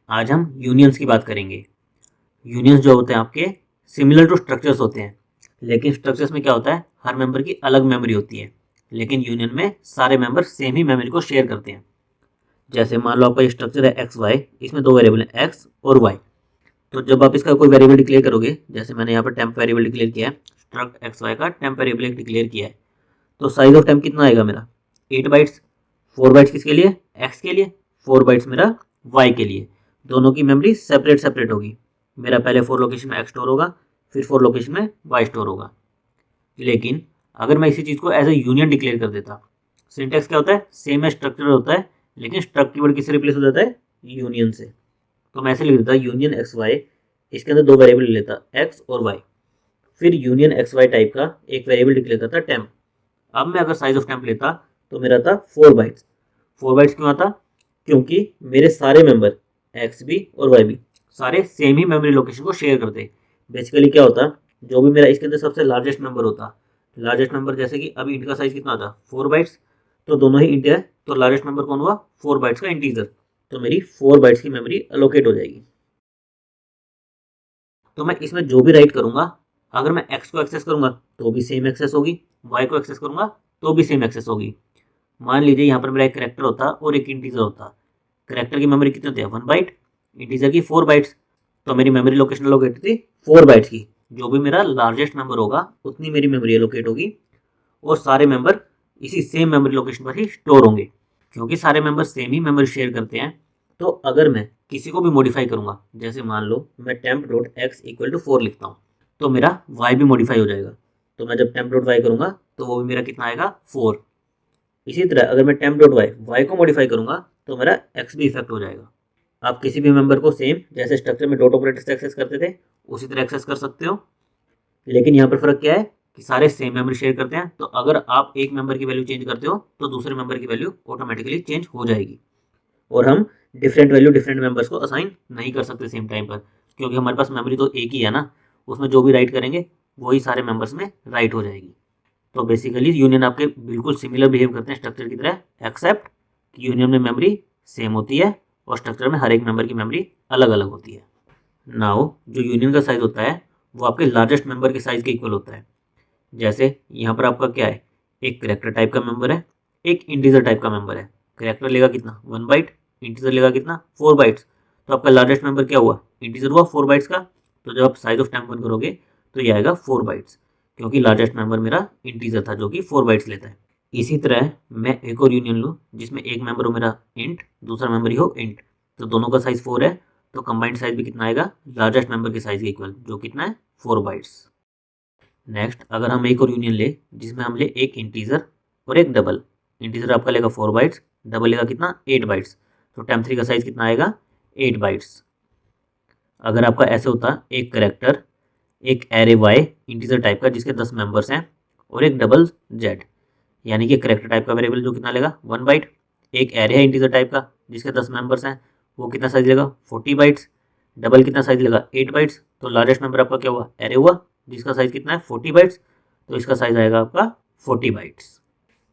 आज हम यूनियंस की बात करेंगे। यूनियंस जो होते हैं आपके सिमिलर टू स्ट्रक्चर्स होते हैं, लेकिन स्ट्रक्चर्स में क्या होता है, हर मेंबर की अलग मेमोरी होती है, लेकिन यूनियन में सारे मेंबर सेम ही मेमोरी को शेयर करते हैं। जैसे मान लो आपका ये स्ट्रक्चर है एक्स वाई, इसमें दो वेरिएबल है एक्स और वाई। तो जब आप इसका कोई वेरिएबल डिक्लेयर करोगे, जैसे मैंने यहाँ पर टेम्प वेरिएबल डिक्लेयर किया है, स्ट्रक्ट एक्स वाई का टेम्प वेरिएबल एक डिक्लेयर किया है, तो साइज ऑफ टेम्प कितना आएगा मेरा 8 बाइट्स। 4 बाइट्स किसके लिए, एक्स के लिए, 4 बाइट्स मेरा वाई के लिए। दोनों की मेमोरी सेपरेट सेपरेट होगी। मेरा पहले 4 लोकेशन में एक्स स्टोर होगा, फिर 4 लोकेशन में वाई स्टोर होगा। लेकिन अगर मैं इसी चीज़ को एज ए यूनियन डिक्लेयर कर देता, सिंटेक्स क्या होता है, सेम है, स्ट्रक्चर होता है, लेकिन स्ट्रक्ट कीवर्ड किससे रिप्लेस हो जाता है, यूनियन से। तो मैं ऐसे लिख देता यूनियन एक्स वाई, इसके अंदर दो वेरिएबल ले लेता एक्स और वाई, फिर यूनियन एक्स वाई टाइप का एक वेरिएबल डिक्लेयर करता टेम्प। अब मैं अगर साइज ऑफ टेम्प लेता तो मेरा था 4 बाइट्स। 4 बाइट्स क्यों आता, क्योंकि मेरे सारे मेंबर एक्स भी और वाई भी सारे सेम ही मेमोरी लोकेशन को शेयर करते। बेसिकली क्या होता, जो भी मेरा इसके अंदर सबसे लार्जेस्ट नंबर होता, लार्जेस्ट नंबर जैसे कि अभी इंट का साइज कितना था 4 बाइट्स, तो दोनों ही इंट है, तो लार्जेस्ट नंबर कौन हुआ 4 बाइट्स का इंटीजर, तो मेरी 4 बाइट्स की मेमोरी अलोकेट हो जाएगी। तो मैं इसमें जो भी राइट करूंगा, अगर मैं एक्स को एक्सेस करूंगा तो भी सेम एक्सेस होगी, वाई को एक्सेस करूंगा तो भी सेम एक्सेस होगी। मान लीजिए यहाँ पर मेरा एक करेक्टर होता और एक इंटीजर होता। करेक्टर की मेमोरी कितनी होती है 1 बाइट, इंटीजर की 4 बाइट्स, तो मेरी मेमोरी लोकेशन लोकेट थी 4 बाइट्स की। जो भी मेरा लार्जेस्ट मेंबर होगा उतनी मेरी मेमोरी लोकेट होगी, और सारे मेंबर इसी सेम मेमोरी लोकेशन पर ही स्टोर होंगे। क्योंकि सारे मेंबर सेम ही मेमोरी शेयर करते हैं, तो अगर मैं किसी को भी मॉडिफाई करूंगा, जैसे मान लो मैं temp dot X equal to 4 लिखता हूँ, तो मेरा वाई भी मॉडिफाई हो जाएगा। तो मैं जब टेम्प डॉट वाई करूंगा तो वो भी मेरा कितना आएगा 4। इसी तरह अगर मैं टेम्प डॉट वाई वाई को मॉडिफाई करूंगा तो मेरा एक्स भी इफेक्ट हो जाएगा। आप किसी भी मेंबर को सेम जैसे स्ट्रक्चर में डॉट ऑपरेटर से एक्सेस करते थे उसी तरह एक्सेस कर सकते हो, लेकिन यहाँ पर फर्क क्या है कि सारे सेम मेमोरी शेयर करते हैं। तो अगर आप एक मेंबर की वैल्यू चेंज करते हो तो दूसरे मेंबर की वैल्यू ऑटोमेटिकली चेंज हो जाएगी। और हम डिफरेंट वैल्यू डिफरेंट मेंबर्स को असाइन नहीं कर सकते सेम टाइम पर, क्योंकि हमारे पास मेमोरी तो एक ही है ना, उसमें जो भी राइट करेंगे वही सारे मेंबर्स में राइट हो जाएगी। तो बेसिकली यूनियन आपके बिल्कुल सिमिलर बिहेव करते हैं स्ट्रक्चर की तरह, एक्सेप्ट कि यूनियन में मेमोरी सेम होती है और स्ट्रक्चर में हर एक मेंबर की मेमोरी अलग अलग होती है। नाउ जो यूनियन का साइज होता है वो आपके लार्जेस्ट मेंबर के साइज के इक्वल होता है। जैसे यहाँ पर आपका क्या है, एक करेक्टर टाइप का मेंबर है, एक इंटीजर टाइप का मेंबर है। करेक्टर लेगा कितना 1 बाइट, इंटीजर लेगा कितना 4 बाइट्स। तो आपका लार्जेस्ट मेंबर क्या हुआ, इंटीजर हुआ 4 बाइट्स का। तो जब आप साइज ऑफ टेम्प 1 करोगे तो ये आएगा 4 बाइट्स, क्योंकि लार्जेस्ट मेंबर मेरा इंटीजर था जो कि 4 बाइट्स लेता है। इसी तरह मैं एक और यूनियन लूँ जिसमें एक मेंबर हो मेरा इंट, दूसरा मेंबर ही हो इंट, तो दोनों का साइज 4 है, तो कंबाइंड साइज भी कितना आएगा लार्जेस्ट मेंबर के साइज के इक्वल, जो कितना है 4 बाइट्स। नेक्स्ट अगर हम एक और यूनियन ले जिसमें हम ले एक इंटीजर और एक डबल, इंटीजर आपका लेगा 4 बाइट्स, डबल लेगा कितना 8 बाइट्स, तो टेम्प 3 का साइज कितना आएगा 8 बाइट्स। अगर आपका ऐसे होता एक करेक्टर, एक एरे वाई इंटीजर टाइप का जिसके 10 मेंबर्स हैं, और एक डबल जेड, यानी कि करेक्टर टाइप का वेरिएबल जो कितना लेगा 1 बाइट, एक एरे है इंटीजर टाइप का जिसके 10 मेंबर्स हैं, वो कितना साइज लेगा 40 बाइट्स, डबल कितना साइज लेगा 8 बाइट्स। तो लार्जेस्ट मेंबर आपका क्या हुआ एरे हुआ, जिसका साइज कितना है 40 बाइट्स, तो इसका साइज आएगा आपका 40 बाइट्स।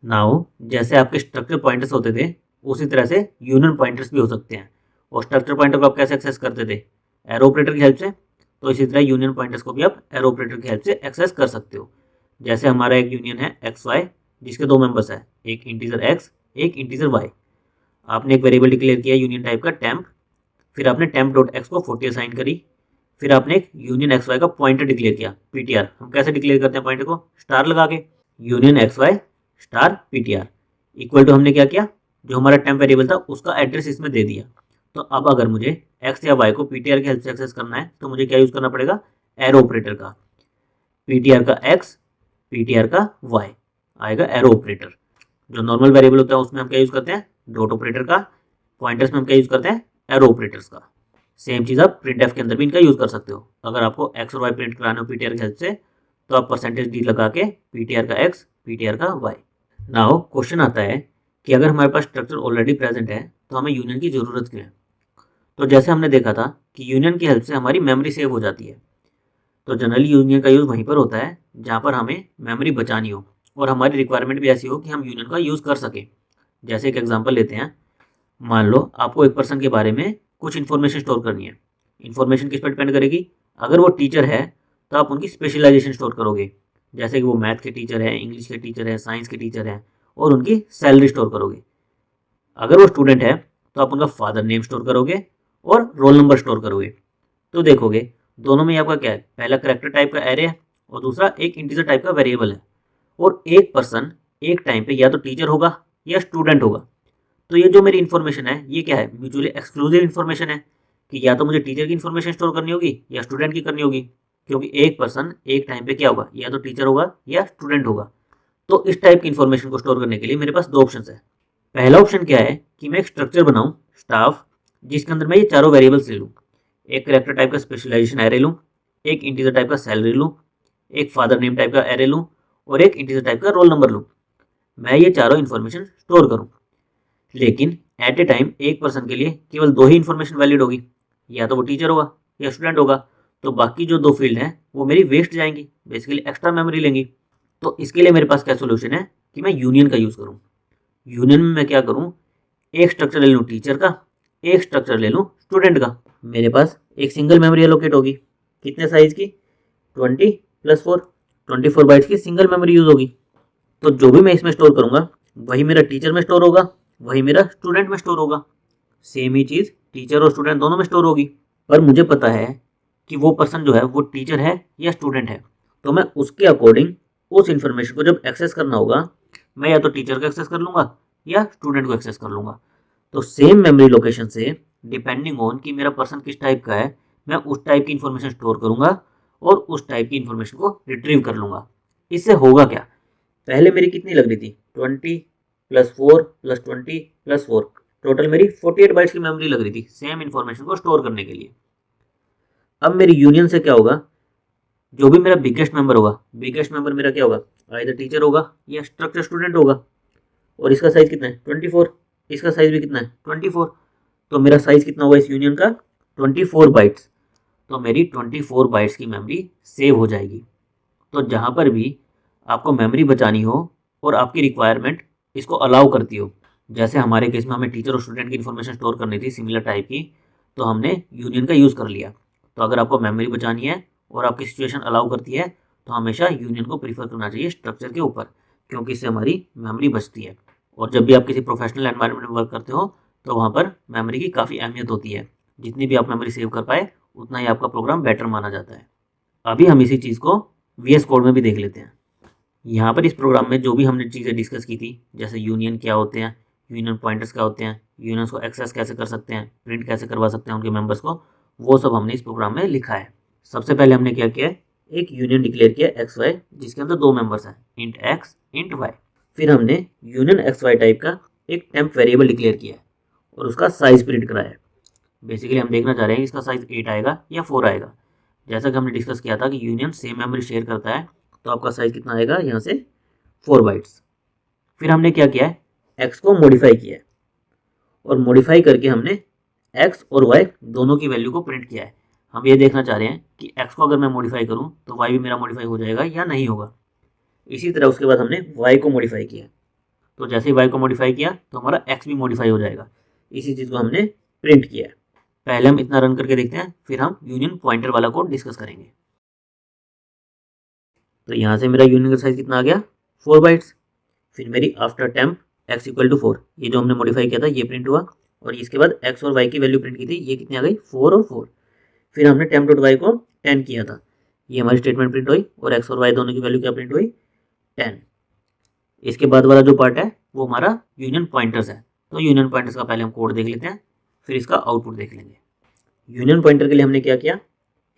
नाउ जैसे आपके स्ट्रक्चर पॉइंटर्स होते थे उसी तरह से यूनियन पॉइंटर्स भी हो सकते हैं। और स्ट्रक्चर पॉइंटर को आप कैसे एक्सेस करते थे, एरो ऑपरेटर की हेल्प से, तो इसी तरह यूनियन पॉइंटर्स को भी आप एरो ऑपरेटर की हेल्प से एक्सेस कर सकते हो। जैसे हमारा एक यूनियन है एक्स वाई जिसके दो मेंबर्स है, एक इंटीजर एक्स एक इंटीजर वाई। आपने एक वेरिएबल डिक्लेयर किया यूनियन टाइप का टेम्प, फिर आपने टेम्प डॉट एक्स को 40 असाइन करी, फिर आपने एक यूनियन एक्स वाई का पॉइंटर डिक्लेयर किया पीटीआर। हम कैसे डिक्लेयर करते हैं पॉइंटर को, स्टार लगा के, union X Y star PTR equal to हमने क्या किया, जो हमारा टेम्प वेरिएबल था उसका एड्रेस इसमें दे दिया। तो अब अगर मुझे एक्स या वाई को पीटीआर की हेल्प से एक्सेस करना है तो मुझे क्या यूज करना पड़ेगा, एरो ऑपरेटर का, पीटीआर का एक्स पीटीआर का वाई आएगा एरो ऑपरेटर। जो नॉर्मल वेरिएबल होता है उसमें हम क्या यूज करते हैं डॉट ऑपरेटर का, पॉइंटर्स में हम क्या यूज करते हैं एरो ऑपरेटर्स का। सेम चीज़ आप प्रिंट एफ के अंदर भी इनका यूज कर सकते हो। अगर आपको एक्स और वाई प्रिंट कराने हो पीटीआर की हेल्प से तो आप परसेंटेज डी लगा के पीटीआर का एक्स पीटीआर का वाई। नाउ क्वेश्चन आता है कि अगर हमारे पास स्ट्रक्चर ऑलरेडी प्रेजेंट है तो हमें यूनियन की जरूरत क्यों है। तो जैसे हमने देखा था कि यूनियन की हेल्प से हमारी मेमोरी सेव हो जाती है। तो जनरली यूनियन का यूज़ वहीं पर होता है जहाँ पर हमें मेमोरी बचानी हो और हमारी रिक्वायरमेंट भी ऐसी हो कि हम यूनियन का यूज़ कर सकें। जैसे एक एग्जांपल लेते हैं, मान लो आपको एक पर्सन के बारे में कुछ इन्फॉर्मेशन स्टोर करनी है। इन्फॉर्मेशन किस पर डिपेंड करेगी? अगर वो टीचर है तो आप उनकी स्पेशलाइजेशन स्टोर करोगे, जैसे कि वो मैथ के टीचर हैं, इंग्लिश के टीचर हैं, साइंस के टीचर हैं, और उनकी सैलरी स्टोर करोगे। अगर वो स्टूडेंट है तो आप उनका फादर नेम स्टोर करोगे और रोल नंबर स्टोर करोगे। तो देखोगे दोनों में आपका क्या है, पहला करेक्टर टाइप का एरे है और दूसरा एक इंटीजर टाइप का वेरिएबल है। और एक पर्सन एक टाइम पे या तो टीचर होगा या स्टूडेंट होगा। तो ये जो मेरी इन्फॉर्मेशन है ये क्या है, म्यूचुअली एक्सक्लूसिव इन्फॉर्मेशन है कि या तो मुझे टीचर की इन्फॉर्मेशन स्टोर करनी होगी या स्टूडेंट की करनी होगी, क्योंकि एक पर्सन एक टाइम पे क्या होगा, या तो टीचर होगा या स्टूडेंट होगा। तो इस टाइप की इन्फॉर्मेशन को स्टोर करने के लिए मेरे पास दो ऑप्शन है। पहला ऑप्शन क्या है कि मैं एक स्ट्रक्चर बनाऊं स्टाफ, जिसके अंदर मैं ये चारों वेरिएबल्स ले लूँ। एक करेक्टर टाइप का स्पेशलाइजेशन एरे लूँ, एक इंटीजर टाइप का सैलरी लूँ, एक फादर नेम टाइप का एरे लूँ और एक इंटीजर टाइप का रोल नंबर लूँ। मैं ये चारों इन्फॉर्मेशन स्टोर करूँ, लेकिन एट ए टाइम एक पर्सन के लिए केवल दो ही इन्फॉर्मेशन वैलिड होगी, या तो वो टीचर होगा या स्टूडेंट होगा। तो बाकी जो दो फील्ड हैं वो मेरी वेस्ट जाएंगी, बेसिकली एक्स्ट्रा मेमोरी लेंगी। तो इसके लिए मेरे पास क्या सोल्यूशन है कि मैं यूनियन का यूज़ करूँ। यूनियन में मैं क्या करूँ, एक स्ट्रक्चर ले लूँ टीचर का, एक स्ट्रक्चर ले लूँ स्टूडेंट का। मेरे पास एक सिंगल मेमोरी एलोकेट होगी, कितने साइज की, 20 + 4, 24 बाइट्स की सिंगल मेमोरी यूज़ होगी। तो जो भी मैं इसमें स्टोर करूँगा वही मेरा टीचर में स्टोर होगा, वही मेरा स्टूडेंट में स्टोर होगा। सेम ही चीज़ टीचर और स्टूडेंट दोनों में स्टोर होगी। पर मुझे पता है कि वो पर्सन जो है वो टीचर है या स्टूडेंट है, तो मैं उसके अकॉर्डिंग उस इन्फॉर्मेशन को जब एक्सेस करना होगा, मैं या तो टीचर को एक्सेस कर लूँगा या स्टूडेंट को एक्सेस कर लूँगा। तो सेम मेमोरी लोकेशन से डिपेंडिंग ऑन कि मेरा पर्सन किस टाइप का है, मैं उस टाइप की इन्फॉर्मेशन स्टोर करूँगा और उस टाइप की इन्फॉर्मेशन को रिट्रीव कर लूँगा। इससे होगा क्या, पहले मेरी कितनी लग रही थी, 20 + 4 + 20 + 4, टोटल मेरी 48 बाइट्स की मेमोरी लग रही थी सेम इन्फॉर्मेशन को स्टोर करने के लिए। अब मेरी यूनियन से क्या होगा, जो भी मेरा बिगेस्ट मेंबर होगा, बिगेस्ट मेंबर मेरा क्या होगा, आइदर टीचर होगा या स्ट्रक्चर स्टूडेंट होगा। और इसका साइज कितना है, 24, इसका साइज भी कितना है, 24। तो मेरा साइज कितना होगा इस यूनियन का, 24 बाइट्स। तो मेरी 24 बाइट्स की मेमोरी सेव हो जाएगी। तो जहाँ पर भी आपको मेमोरी बचानी हो और आपकी रिक्वायरमेंट इसको अलाउ करती हो, जैसे हमारे केस में हमें टीचर और स्टूडेंट की इन्फॉर्मेशन स्टोर करनी थी सिमिलर टाइप की, तो हमने यूनियन का यूज़ कर लिया। तो अगर आपको मेमोरी बचानी है और आपकी सिचुएशन अलाउ करती है तो हमेशा यूनियन को प्रीफर करना चाहिए स्ट्रक्चर के ऊपर, क्योंकि इससे हमारी मेमोरी बचती है। और जब भी आप किसी प्रोफेशनल एनवायरनमेंट में वर्क करते हो तो वहाँ पर मेमोरी की काफ़ी अहमियत होती है। जितनी भी आप मेमोरी सेव कर पाए उतना ही आपका प्रोग्राम बेटर माना जाता है। अभी हम इसी चीज़ को VS कोड में भी देख लेते हैं। यहाँ पर इस प्रोग्राम में जो भी हमने चीज़ें डिस्कस की थी, जैसे यूनियन क्या होते हैं, यूनियन पॉइंटर्स क्या होते हैं, यूनियंस को एक्सेस कैसे कर सकते हैं, प्रिंट कैसे करवा सकते हैं उनके मेंबर्स को, वो सब हमने इस प्रोग्राम में लिखा है। सबसे पहले हमने क्या किया है, एक यूनियन डिक्लेयर किया XY, जिसके अंदर दो मेंबर्स हैं, इंट X इंट Y। फिर हमने यूनियन XY टाइप का एक टेम्प वेरिएबल डिक्लेयर किया है और उसका साइज प्रिंट कराया है। बेसिकली हम देखना चाह रहे हैं कि इसका साइज 8 आएगा या 4 आएगा। जैसा कि हमने डिस्कस किया था कि यूनियन सेम मेमोरी शेयर करता है, तो आपका साइज कितना आएगा, यहाँ से 4 बाइट्स। फिर हमने क्या किया है, एक्स को मॉडिफाई किया है और मॉडिफाई करके हमने एक्स और वाई दोनों की वैल्यू को प्रिंट किया है। हम ये देखना चाह रहे हैं कि एक्स को अगर मैं मॉडिफाई करूं तो वाई भी मेरा मॉडिफाई हो जाएगा या नहीं होगा। इसी तरह उसके बाद हमने वाई को मॉडिफाई किया, तो जैसे ही वाई को मॉडिफाई किया तो हमारा एक्स भी मॉडिफाई हो जाएगा। इसी चीज़ को हमने प्रिंट किया है। पहले हम इतना रन करके देखते हैं, फिर हम यूनियन पॉइंटर वाला कोड डिस्कस करेंगे। तो यहाँ से मेरा यूनियन का साइज कितना आ गया, 4 बाइट्स। फिर मेरी आफ्टर टेम्प x = 4, ये जो हमने मॉडिफाई किया था ये प्रिंट हुआ, और इसके बाद x और y की वैल्यू प्रिंट की थी, ये कितनी आ गई, 4 और 4। फिर हमने temp.y को 10 किया था, ये हमारी स्टेटमेंट प्रिंट हुई और x और y दोनों की वैल्यू क्या प्रिंट हुई, 10। इसके बाद वाला जो पार्ट है वो हमारा यूनियन पॉइंटर्स है। तो यूनियन पॉइंटर्स का पहले हम कोड देख लेते हैं, फिर इसका आउटपुट देख लेंगे। यूनियन पॉइंटर के लिए हमने क्या किया,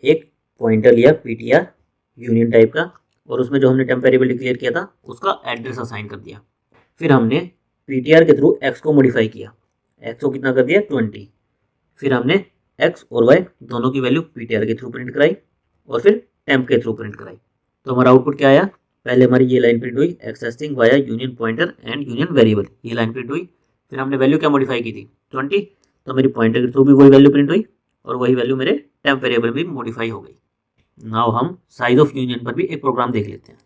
एक पॉइंटर लिया ptr यूनियन टाइप का, और उसमें जो हमने टेम्प वेरिएबल डिक्लेयर किया था उसका एड्रेस असाइन कर दिया। फिर हमने ptr के थ्रू x को मॉडिफाई किया, x को कितना कर दिया, 20। फिर हमने x और y दोनों की वैल्यू ptr के थ्रू प्रिंट कराई और फिर टेम्प के थ्रू प्रिंट कराई। तो हमारा आउटपुट क्या आया, पहले हमारी ये लाइन प्रिंट हुई, accessing via union pointer and union variable, ये लाइन प्रिंट हुई। फिर हमने वैल्यू क्या मॉडिफाई की थी, 20, तो मेरी पॉइंटर के थ्रू भी वही वैल्यू प्रिंट हुई और वही वैल्यू मेरे टेम्प वेरिएबल भी मॉडिफाई हो गई। नाउ हम साइज ऑफ यूनियन पर भी एक प्रोग्राम देख लेते हैं।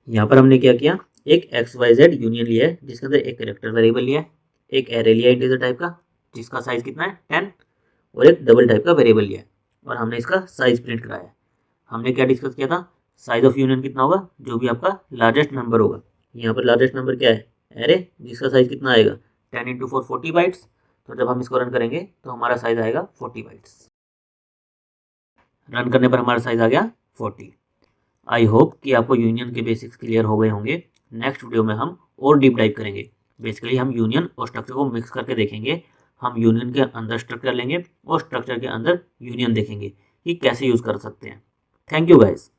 यहाँ पर हमने क्या किया, एक XYZ यूनियन लिया है जिसके अंदर एक कैरेक्टर वेरिएबल लिया है, एक एरे लिया इंटीजर टाइप का जिसका साइज कितना है, 10, और एक डबल टाइप का वेरिएबल लिया है और हमने इसका साइज प्रिंट कराया है। हमने क्या डिस्कस किया था, साइज ऑफ यूनियन कितना होगा, जो भी आपका लार्जेस्ट मेंबर होगा। यहाँ पर लार्जेस्ट मेंबर क्या है, एरे, जिसका साइज कितना आएगा 10 × 4 40 बाइट्स। तो जब हम इसको रन करेंगे तो हमारा साइज आएगा 40 बाइट्स। रन करने पर हमारा साइज आ गया 40। आई होप कि आपको यूनियन के बेसिक्स क्लियर हो गए होंगे। नेक्स्ट वीडियो में हम और डीप डाइव करेंगे। बेसिकली हम यूनियन और स्ट्रक्चर को मिक्स करके देखेंगे। हम यूनियन के अंदर स्ट्रक्चर लेंगे और स्ट्रक्चर के अंदर यूनियन देखेंगे कि कैसे यूज़ कर सकते हैं। Thank you guys.